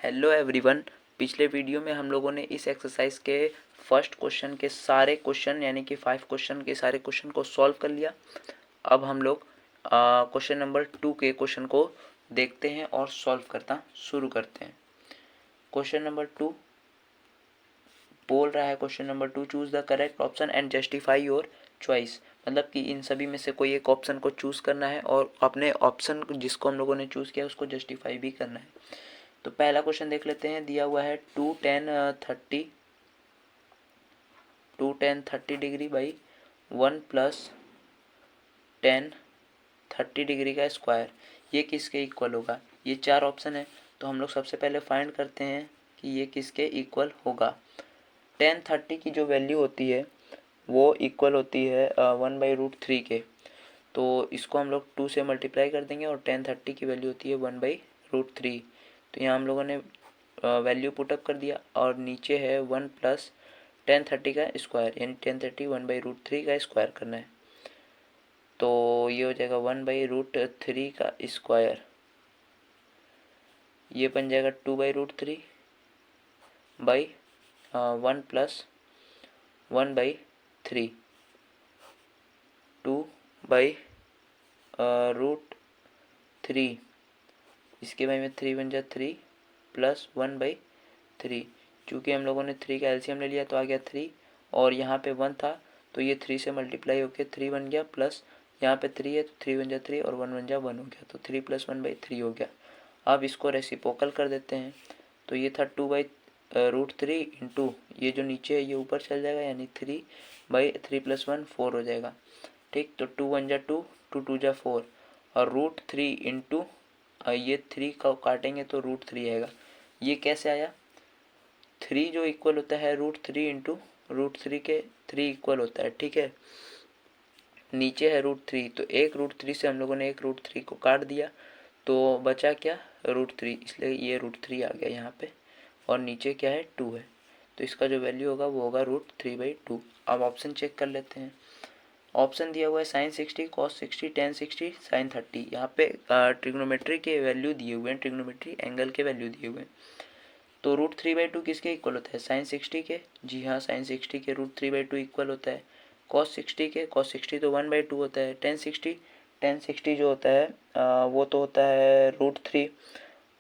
Hello everyone. पिछले video में हम लोगों ने इस एक्सरसाइज के फर्स्ट क्वेश्चन के सारे क्वेश्चन यानी कि 5 क्वेश्चन के सारे क्वेश्चन को सॉल्व कर लिया। अब हम लोग क्वेश्चन नंबर 2 के क्वेश्चन को देखते हैं और सॉल्व करना शुरू करते हैं। क्वेश्चन नंबर 2 बोल रहा है, question number 2, choose the correct option and justify your choice. मतलब कि इन सभी में से कोई एक ऑप्शन को चूज़ करना है और अपने ऑप्शन जिसको हम लोगों ने चूज़ किया उसको जस्टिफाई भी करना है। तो पहला क्वेश्चन देख लेते हैं। दिया हुआ है 2 tan 30 degree by 1 + tan 30 degree का स्क्वायर, ये किसके इक्वल होगा। ये 4 ऑप्शन है, तो हम लोग सबसे पहले फाइंड करते हैं कि ये किसके इक्वल होगा। tan 30 की जो वैल्यू होती है वो इक्वल होती है 1/√3 के, तो इसको हम लोग 2 से मल्टीप्लाई कर देंगे और tan 30 की वैल्यू होती है 1/√3। तो यहाँ हम लोगों ने वैल्यू पुटअप कर दिया और नीचे है 1 + tan 30 का स्क्वायर, यानी tan 30 1/√3 का स्क्वायर करना है। तो ये हो जाएगा 1/√3 का स्क्वायर, ये बन जाएगा 2/√3 बाई 1 + 1/3, 2/√3, इसके बारे में 3 बन जाए 3 + 1/3। चूँकि हम लोगों ने 3 का एलसीएम ले लिया तो आ गया 3, और यहाँ पे 1 था तो ये 3 से मल्टीप्लाई होकर 3 बन गया, प्लस यहाँ पे 3 है तो 3 बन जाए 3 और 1 बन जाए 1 हो गया, तो 3 + 1/3 हो गया। अब इसको रेसिप्रोकल कर देते हैं, तो ये था 2/√3 इंटू ये जो नीचे है ये ऊपर चल जाएगा, यानी 3/3 + 1 4 हो जाएगा। ठीक, तो 2 1 जा 2, 2 2 जा 4, और √3 इंटू ये 3 का काटेंगे तो √3 आएगा। ये कैसे आया, 3 जो इक्वल होता है √3 इंटू √3 के 3 इक्वल होता है। ठीक है, नीचे है √3, तो एक √3 से हम लोगों ने एक √3 को काट दिया तो बचा क्या, √3, इसलिए ये √3 आ गया यहाँ पे, और नीचे क्या है 2 है, तो इसका जो वैल्यू होगा वो होगा √3/2। अब ऑप्शन चेक कर लेते हैं। ऑप्शन दिया हुआ है sin 60, cos 60, tan 60, sin 30। यहाँ पे ट्रिग्नोमेट्री के वैल्यू दिए हुए हैं, ट्रिग्नोमेट्री एंगल के वैल्यू दिए हुए हैं। तो √3/2 किसके इक्वल होता है, sin 60 के। जी हाँ, sin 60 के √3/2 इक्वल होता है। cos 60 के, cos 60 तो 1/2 होता है। tan 60 जो होता है वो तो होता है √3,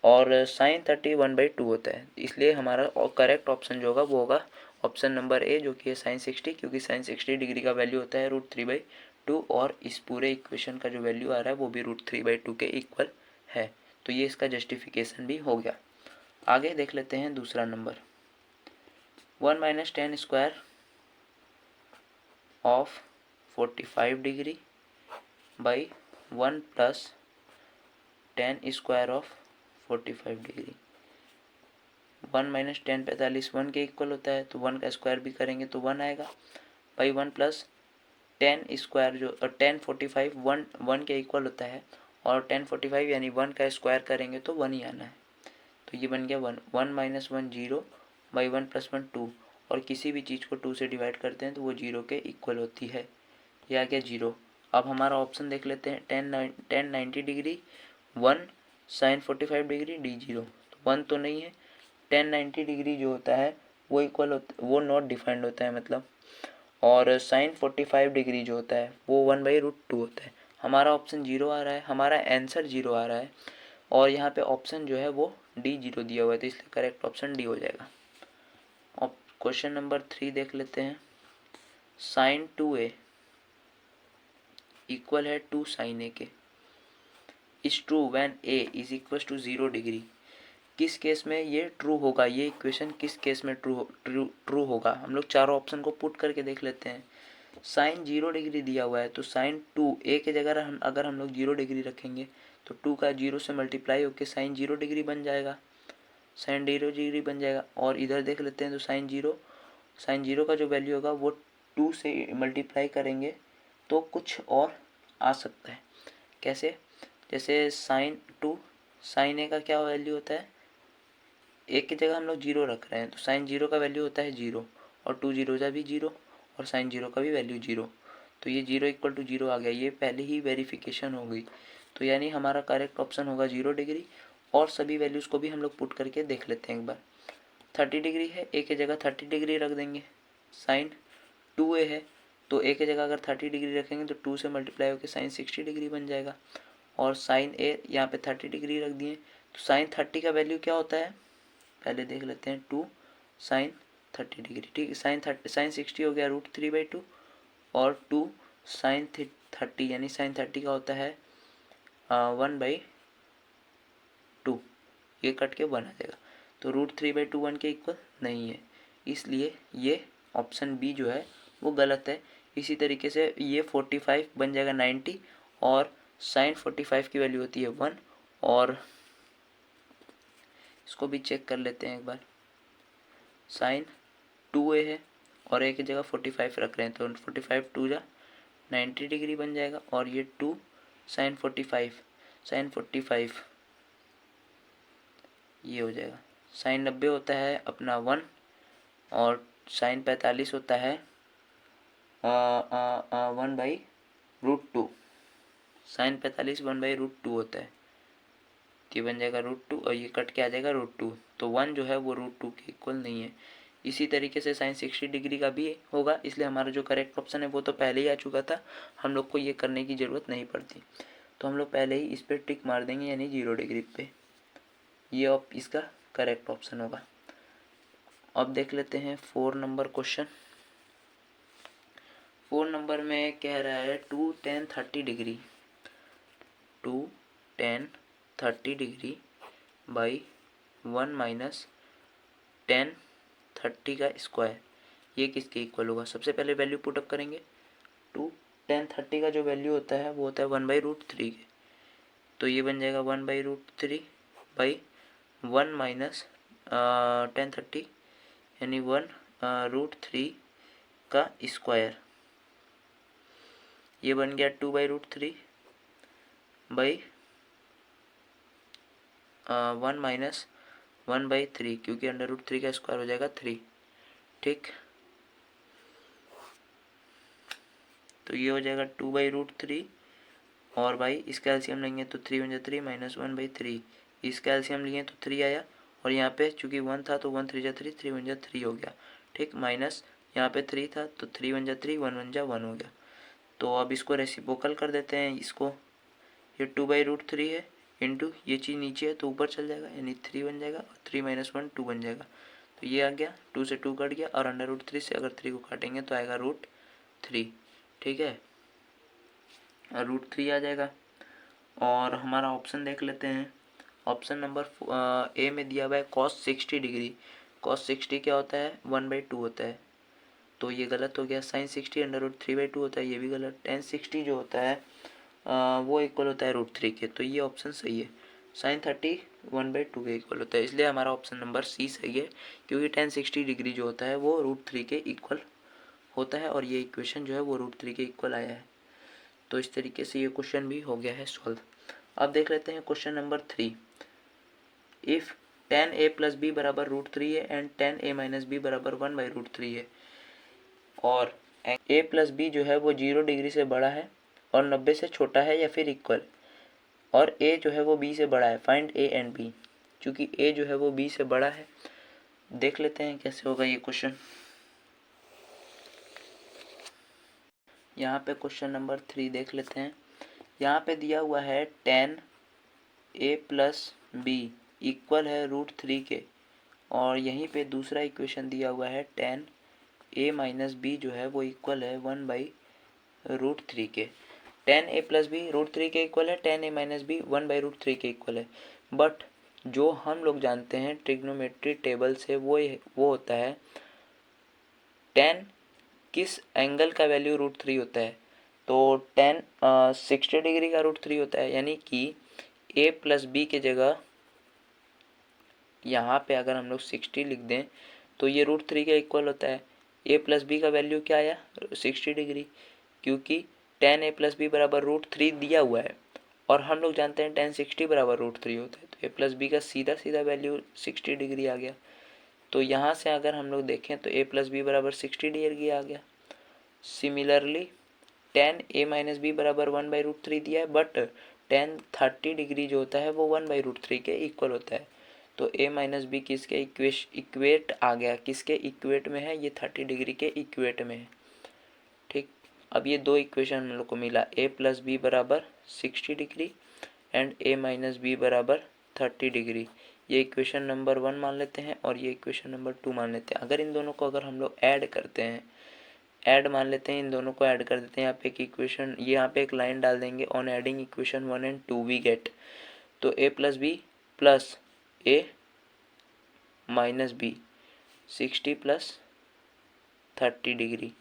और sin 30 1/2 होता है। इसलिए हमारा करेक्ट ऑप्शन जो होगा वो होगा ऑप्शन नंबर ए, जो कि है sin 60, क्योंकि sin 60 डिग्री का वैल्यू होता है √3/2, और इस पूरे इक्वेशन का जो वैल्यू आ रहा है वो भी √3/2 के इक्वल है। तो ये इसका जस्टिफिकेशन भी हो गया। आगे देख लेते हैं दूसरा number. 1 - tan square of 45 degree by 1 + tan square of 45 degree. 1 - tan 45 1 के इक्वल होता है, तो 1 का स्क्वायर भी करेंगे तो 1 आएगा, बाई 1 + tan स्क्वायर जो tan 45 1 के इक्वल होता है, और tan 45 यानी 1 का स्क्वायर करेंगे तो 1 ही आना है। तो ये बन गया 1 1 - 1 0 बाई 1 + 1 2, और किसी भी चीज़ को 2 से डिवाइड करते हैं तो वो 0 के इक्वल होती है। ये आ गया 0। अब हमारा ऑप्शन देख लेते हैं। tan 90 degree 1, sin 45 degree d0, तो 1 तो नहीं है। tan 90 डिग्री जो होता है वो इक्वल होता, वो नॉट डिफाइंड होता है मतलब, और sin 45 डिग्री जो होता है वो 1/√2 होता है। हमारा ऑप्शन 0 आ रहा है, हमारा आंसर 0 आ रहा है, और यहाँ पे ऑप्शन जो है वो D0 दिया हुआ है, तो इसलिए करेक्ट ऑप्शन डी हो जाएगा। अब क्वेश्चन नंबर 3 देख लेते हैं। sin 2a इक्वल है 2 sin a के is true when a is equal to 0 degree. किस केस में ये ट्रू होगा, ये इक्वेशन किस केस में ट्रू होगा। हम लोग चारों ऑप्शन को पुट करके देख लेते हैं। साइन 0 डिग्री दिया हुआ है, तो साइन 2a के जगह अगर हम लोग 0 डिग्री रखेंगे तो 2 का 0 से मल्टीप्लाई होकर साइन 0 डिग्री बन जाएगा, साइन 0 डिग्री बन जाएगा। और इधर देख लेते हैं, तो साइन 0 का जो वैल्यू होगा वो 2 से मल्टीप्लाई करेंगे तो कुछ और आ सकता है। कैसे, जैसे साइन 2 साइन ए का क्या वैल्यू होता है, एक की जगह हम लोग 0 रख रहे हैं, तो साइन 0 का वैल्यू होता है 0, और 2 0 जा भी 0, और साइन 0 का भी वैल्यू 0, तो ये 0 = 0 आ गया। ये पहले ही वेरिफिकेशन हो गई, तो यानी हमारा करेक्ट ऑप्शन होगा 0 डिग्री, और सभी वैल्यूज़ को भी हम लोग पुट करके देख लेते हैं एक बार। 30 डिग्री है, ए की जगह 30 डिग्री रख देंगे। साइन 2a है तो ए की जगह अगर 30 डिग्री रखेंगे तो 2 से मल्टीप्लाई होकर साइन 60 डिग्री बन जाएगा। और साइन ए यहाँ पे 30 डिग्री रख दिए तो साइन 30 का वैल्यू क्या होता है पहले देख लेते हैं। 2 साइन 30 डिग्री, ठीक है। साइन 60 हो गया √3/2 और 2 साइन 30 यानी साइन 30 का होता है 1/2, ये कट के 1 आ जाएगा। तो √3/2 1 के इक्वल नहीं है, इसलिए ये ऑप्शन बी जो है वो गलत है। इसी तरीके से ये 45 बन जाएगा 90 और साइन 45 की वैल्यू होती है 1। और इसको भी चेक कर लेते हैं एक बार। साइन 2a है और a की जगह 45 रख रहे हैं तो 45 2 जा 90 डिग्री बन जाएगा। और ये 2 साइन 45 ये हो जाएगा। साइन 90 होता है अपना 1 और साइन 45 होता है 1/√2। साइन 45 1/√2 होता है, ये बन जाएगा √2 और ये कट के आ जाएगा √2। तो 1 जो है वो √2 के इक्वल नहीं है। इसी तरीके से साइन 60 डिग्री का भी होगा, इसलिए हमारा जो करेक्ट ऑप्शन है वो तो पहले ही आ चुका था, हम लोग को ये करने की ज़रूरत नहीं पड़ती। तो हम लोग पहले ही इस पर टिक मार देंगे यानी 0 डिग्री पे, ये इसका करेक्ट ऑप्शन होगा। अब देख लेते हैं 4 नंबर क्वेश्चन। 4 नंबर में कह रहा है 2 tan 30 degree 2 tan 30 degree by 1 minus tan 30 का स्क्वायर, ये किसके इक्वल होगा। सबसे पहले वैल्यू पुटअप करेंगे। 2 tan 30 का जो वैल्यू होता है वो होता है 1/√3 के, तो ये बन जाएगा 1/√3 बाई 1 माइनस tan 30 यानी 1√3 का स्क्वायर, ये बन गया 2/√3 बाई 1 माइनस 1/3 क्योंकि √3 का स्क्वायर हो जाएगा 3, ठीक। तो ये हो जाएगा 2/√3 और भाई इसका एलसीएम लेंगे तो 3 बन जाए 3 माइनस 1/3, इसका एलसीएम लिए तो 3 आया और यहाँ पे चूंकि 1 था तो 1 3 जा 3, 3 बन जा 3 हो गया, ठीक। माइनस यहाँ पे 3 था तो 3 बन जा 3, 1 बन जा 1 हो गया। तो अब इसको रेसिप्रोकल कर देते हैं, इसको ये 2/√3 है इंटू ये चीज़ नीचे है तो ऊपर चल जाएगा यानी 3 बन जाएगा और 3 माइनस 1 2 बन जाएगा। तो ये आ गया, 2 से 2 कट गया और √3 से अगर 3 को काटेंगे तो आएगा √3, ठीक है, √3 आ जाएगा। और हमारा ऑप्शन देख लेते हैं। ऑप्शन नंबर ए में दिया हुआ है cos 60 डिग्री। cos 60 क्या होता है 1/2 होता है, तो ये गलत हो गया। sin 60 √3/2 होता है, ये भी गलत। tan 60 जो होता है वो इक्वल होता है √3 के, तो ये ऑप्शन सही है। sin 30 1/2 के इक्वल होता है, इसलिए हमारा ऑप्शन नंबर सी सही है, क्योंकि tan 60 डिग्री जो होता है वो √3 के इक्वल होता है और ये इक्वेशन जो है वो √3 के इक्वल आया है। तो इस तरीके से ये क्वेश्चन भी हो गया है सॉल्व। अब देख लेते हैं question number 3। If tan a plus B बराबर √3 है and tan a minus B बराबर 1/√3 है और a प्लस बी जो है वो 0 डिग्री से बड़ा है और 90 से छोटा है या फिर इक्वल, और a जो है वो b से बड़ा है, फाइंड a एंड b। चूँकि a जो है वो b से बड़ा है, देख लेते हैं कैसे होगा ये क्वेश्चन। यहाँ पे क्वेश्चन नंबर 3 देख लेते हैं। यहाँ पे दिया हुआ है tan a plus B equal है √3 के, और यहीं पे दूसरा इक्वेशन दिया हुआ है tan a माइनस बी जो है वो इक्वल है 1/√3 के। tan a प्लस बी √3 के इक्वल है, tan a माइनस बी 1/√3 के इक्वल है। बट जो हम लोग जानते हैं ट्रिग्नोमेट्री टेबल से वो होता है tan किस एंगल का वैल्यू √3 होता है, तो tan 60 डिग्री का √3 होता है, यानी कि a प्लस बी के जगह यहाँ पे अगर हम लोग 60 लिख दें तो ये √3 का इक्वल होता है। a प्लस बी का वैल्यू क्या आया 60 डिग्री, क्योंकि tan a प्लस बी बराबर √3 दिया हुआ है और हम लोग जानते हैं tan 60 बराबर √3 होता है, तो a प्लस बी का सीधा सीधा वैल्यू 60 डिग्री आ गया। तो यहाँ से अगर हम लोग देखें तो a प्लस बी बराबर 60 डिग्री आ गया। Similarly tan a minus B बराबर 1/√3 दिया है, बट टेन 30 डिग्री जो होता है वो 1/√3 के इक्वल होता है। तो a माइनस बी किसके इक्वेट आ गया, किसके इक्वेट में है, ये 30 डिग्री के इक्वेट में है। ठीक, अब ये दो इक्वेशन हम लोग को मिला, a प्लस बी बराबर 60 degree and a minus B बराबर 30 डिग्री। ये इक्वेशन नंबर 1 मान लेते हैं और ये इक्वेशन नंबर 2 मान लेते हैं। अगर इन दोनों को अगर हम लोग ऐड करते हैं, ऐड मान लेते हैं, इन दोनों को ऐड कर देते हैं, यहाँ पे एक इक्वेशन, यहाँ पे एक लाइन डाल देंगे, on adding equation 1 and 2 we get, तो a plus B plus a minus B 60 plus 30 degree.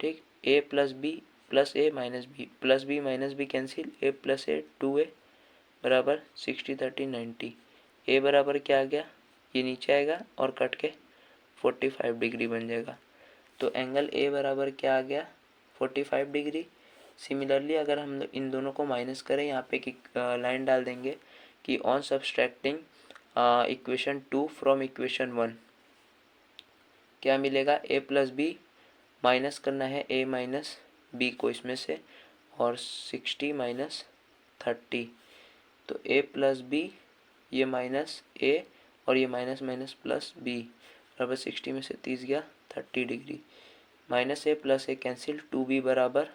ठीक, a plus B plus a minus B plus B minus B cancel, a plus a 2a बराबर 60 30 90। a बराबर क्या आ गया, ये नीचे आएगा और कट के 45 डिग्री बन जाएगा। तो एंगल a बराबर क्या आ गया, 45 डिग्री। सिमिलरली अगर हम इन दोनों को माइनस करें, यहाँ पे एक लाइन डाल देंगे कि on subtracting equation 2 from equation 1 क्या मिलेगा, a प्लस बी माइनस करना है a माइनस बी को इसमें से, और 60 माइनस 30, तो a प्लस बी, ये माइनस a और ये माइनस माइनस प्लस b बराबर 60 में से 30 गया 30 degree, minus a plus a cancel, 2b बराबर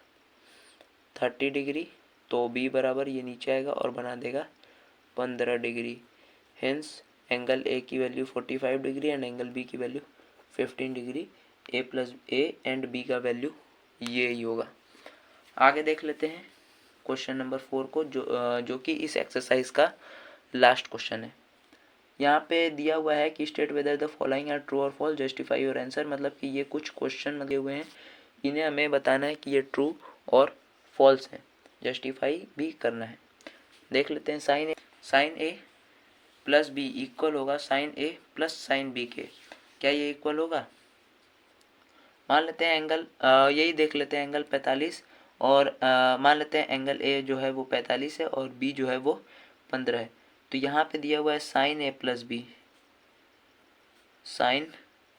30 डिग्री, तो b बराबर ये नीचे आएगा और बना देगा 15 डिग्री। हेंस एंगल a की value 45 degree and angle b की value 15 degree. a plus a and b का वैल्यू ये ही होगा। आगे देख लेते हैं क्वेश्चन नंबर 4 को, जो कि इस एक्सरसाइज का लास्ट क्वेश्चन है। यहाँ पे दिया हुआ है कि state whether the following are true और फॉल्स, जस्टिफाई योर आंसर, मतलब कि ये कुछ क्वेश्चन दिए हुए हैं, इन्हें हमें बताना है कि ये ट्रू और फॉल्स है, जस्टिफाई भी करना है। देख लेते हैं, साइन ए प्लस बी इक्वल होगा साइन ए प्लस साइन बी के, क्या ये इक्वल होगा? मान लेते हैं एंगल यही देख लेते हैं, एंगल 45, और मान लेते हैं एंगल ए जो है वो 45 है और बी जो है वो 15 है। तो यहाँ पे दिया हुआ है साइन ए प्लस बी, साइन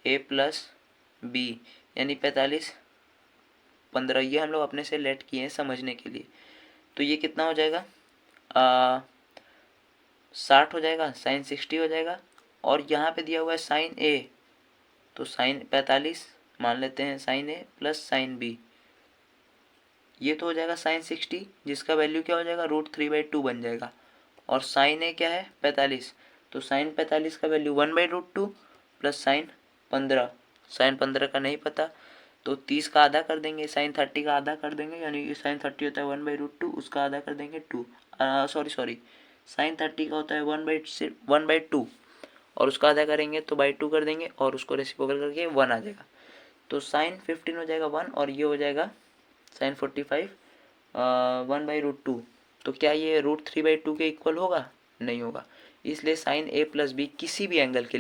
ए प्लस बी यानी 45 15, ये हम लोग अपने से लेट किए हैं समझने के लिए। तो ये कितना हो जाएगा, 60 हो जाएगा, साइन 60 हो जाएगा, और यहाँ पे दिया हुआ है साइन ए, तो साइन 45 मान लेते हैं साइन ए प्लस साइन बी, ये तो हो जाएगा साइन 60, जिसका वैल्यू क्या हो जाएगा, √3/2 बन जाएगा, और साइन ए क्या है 45, तो साइन 45 का वैल्यू 1/√2 प्लस साइन 15, साइन 15 का नहीं पता तो 30 का आधा कर देंगे, साइन 30 का आधा कर देंगे, यानी साइन 30 होता है 1/√2, उसका आधा कर देंगे 2, सॉरी साइन 30 का होता है 1/2 और उसका आधा करेंगे तो बाई 2 कर देंगे और उसको रेसिप्रोकल करके 1 आ जाएगा, तो साइन 15 हो जाएगा 1 और ये हो जाएगा साइन 45 1/√2। तो क्या ये √3/2 के इक्वल होगा? नहीं होगा, इसलिए साइन ए प्लस बी किसी भी एंगल के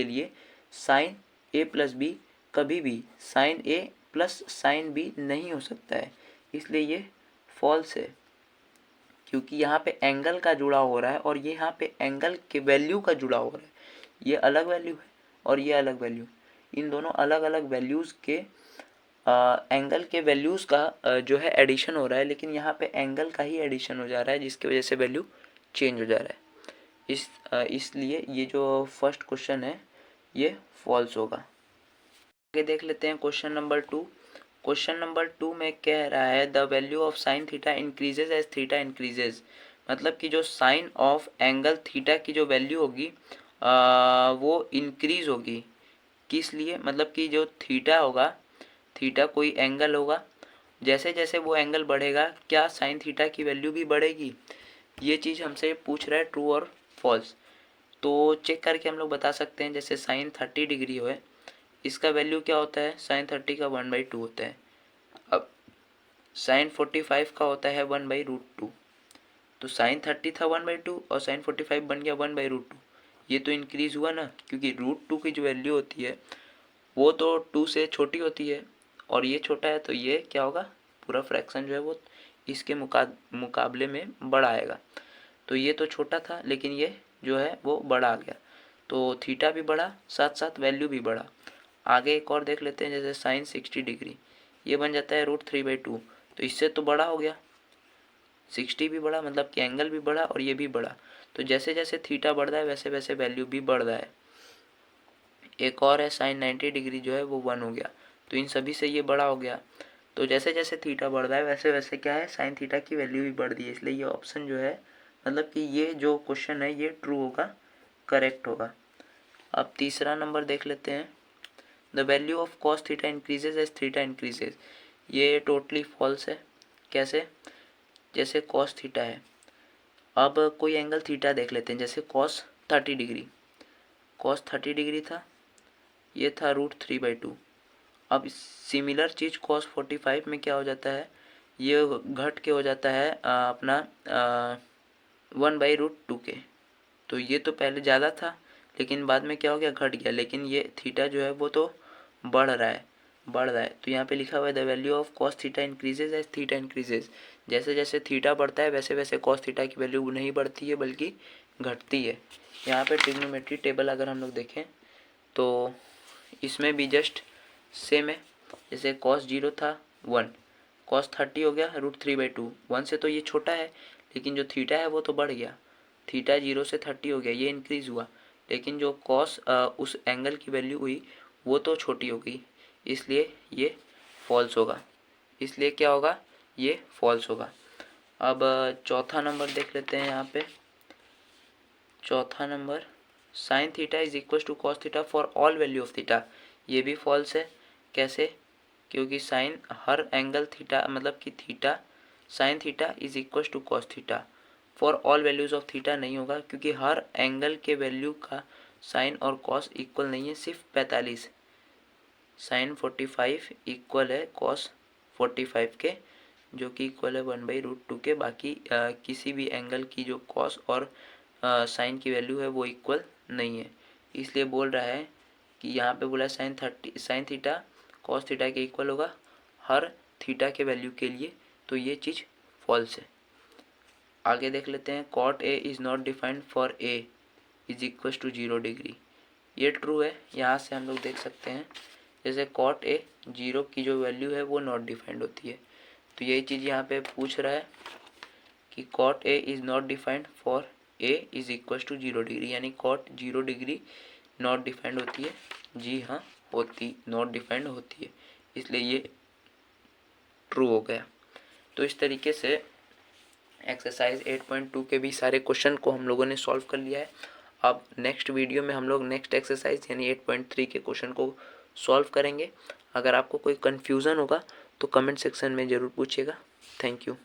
लिए साइन ए प्लस बी कभी भी साइन ए प्लस साइन बी नहीं हो सकता है, इसलिए ये फॉल्स है, क्योंकि यहाँ पे एंगल का जुड़ा हो रहा है और ये यहाँ पे एंगल के वैल्यू का जुड़ा हो रहा है, ये अलग वैल्यू है और ये अलग वैल्यू, इन दोनों अलग अलग वैल्यूज़ के एंगल के वैल्यूज़ का जो है एडिशन हो रहा है, लेकिन यहाँ पे एंगल का ही एडिशन हो जा रहा है जिसकी वजह से वैल्यू चेंज हो जा रहा है, इसलिए ये जो फर्स्ट क्वेश्चन है ये फॉल्स होगा। आगे देख लेते हैं क्वेश्चन नंबर 2। क्वेश्चन नंबर 2 में कह रहा है the value of sine theta increases as theta increases, मतलब कि जो साइन ऑफ एंगल थीटा की जो वैल्यू होगी वो इंक्रीज होगी, किस लिए, मतलब कि जो थीटा होगा, थीटा कोई एंगल होगा, जैसे जैसे वो एंगल बढ़ेगा क्या साइन थीटा की वैल्यू भी बढ़ेगी, ये चीज़ हमसे पूछ रहा है ट्रू और फॉल्स। तो चेक करके हम लोग बता सकते हैं, जैसे साइन 30 डिग्री हो, इसका वैल्यू क्या होता है, साइन 30 का 1/2 होता है। अब साइन 45 का होता है 1/√2, तो साइन 30 था 1/2 और साइन 45 बन गया 1/√2, ये तो इंक्रीज हुआ ना, क्योंकि √2 की जो वैल्यू होती है वो तो 2 से छोटी होती है और ये छोटा है, तो ये क्या होगा, पूरा फ्रैक्शन जो है वो इसके मुकाबले में बड़ा आएगा, तो ये तो छोटा था लेकिन ये जो है वो बड़ा आ गया, तो थीटा भी बढ़ा साथ साथ वैल्यू भी बढ़ा। आगे एक और देख लेते हैं, जैसे साइन 60 डिग्री, ये बन जाता है √3/2, तो इससे तो बड़ा हो गया, 60 भी बढ़ा, मतलब कि एंगल भी बढ़ा और ये भी बढ़ा। तो जैसे जैसे थीटा बढ़ रहा है वैसे वैसे वैल्यू भी बढ़ रहा है। एक और है साइन 90 डिग्री जो है वो 1 हो गया, तो इन सभी से ये बड़ा हो गया। तो जैसे जैसे थीटा बढ़ रहा है वैसे वैसे क्या है, साइन थीटा की वैल्यू भी बढ़ रही है। इसलिए ये ऑप्शन जो है, मतलब कि ये जो क्वेश्चन है ये ट्रू होगा, करेक्ट होगा। अब तीसरा नंबर देख लेते हैं। The value of cos theta increases as theta increases. ये टोटली फॉल्स है। कैसे? जैसे कॉस थीटा है, अब कोई एंगल थीटा देख लेते हैं, जैसे कॉस 30 डिग्री। कॉस 30 डिग्री था, ये था √3/2। अब सिमिलर चीज़ कॉस 45 में क्या हो जाता है, ये घट के हो जाता है अपना 1/√2 के। तो ये तो पहले ज़्यादा था लेकिन बाद में क्या हो गया, घट गया। लेकिन ये थीटा जो है वो तो बढ़ रहा है, बढ़ रहा है। तो यहाँ पे लिखा हुआ है the value of cos theta increases as theta increases. जैसे जैसे थीटा बढ़ता है वैसे वैसे कॉस थीटा की वैल्यू नहीं बढ़ती है बल्कि घटती है। यहाँ पे ट्रिग्नोमेट्री टेबल अगर हम लोग देखें तो इसमें भी जस्ट सेम है। जैसे कॉस 0 था 1, कॉस 30 हो गया √3/2। 1 से तो ये छोटा है लेकिन जो थीटा है वो तो बढ़ गया। थीटा 0 से 30 हो गया, ये इंक्रीज़ हुआ। लेकिन जो कॉस उस एंगल की वैल्यू हुई वो तो छोटी हो गई, इसलिए ये फॉल्स होगा। इसलिए क्या होगा, ये फॉल्स होगा। अब चौथा नंबर देख लेते हैं। यहाँ पे चौथा number, sine theta is equal to cos theta for all value of theta. ये भी फॉल्स है। कैसे? क्योंकि साइन हर एंगल थीटा, मतलब कि theta sine theta is equal to cos theta for all values of theta नहीं होगा, क्योंकि हर एंगल के वैल्यू का साइन और कॉस इक्वल नहीं है, सिर्फ 45। साइन 45 इक्वल है कॉस 45 के, जो कि इक्वल है 1/√2 के। बाकी किसी भी एंगल की जो कॉस और साइन की वैल्यू है वो इक्वल नहीं है। इसलिए बोल रहा है कि यहाँ पे बोला साइन थीटा कॉस थीटा के इक्वल होगा हर थीटा के वैल्यू के लिए, तो ये चीज़ फॉल्स है। आगे देख लेते हैं। Cot A is not defined for A is equal to 0 degree. ये ट्रू है। यहाँ से हम लोग देख सकते हैं, जैसे कॉट ए 0 की जो वैल्यू है वो नॉट डिफाइंड होती है। तो यही चीज़ यहाँ पे पूछ रहा है कि cot A is not defined for A is equal to 0 degree, यानी कॉट 0 डिग्री नॉट डिफाइंड होती है। जी हाँ, होती, नॉट डिफाइंड होती है, इसलिए ये ट्रू हो गया। तो इस तरीके से एक्सरसाइज 8.2 के भी सारे क्वेश्चन को हम लोगों ने सॉल्व कर लिया है। अब नेक्स्ट वीडियो में हम लोग नेक्स्ट एक्सरसाइज यानी 8.3 के क्वेश्चन को सॉल्व करेंगे। अगर आपको कोई कन्फ्यूज़न होगा तो कमेंट सेक्शन में ज़रूर पूछिएगा। Thank you.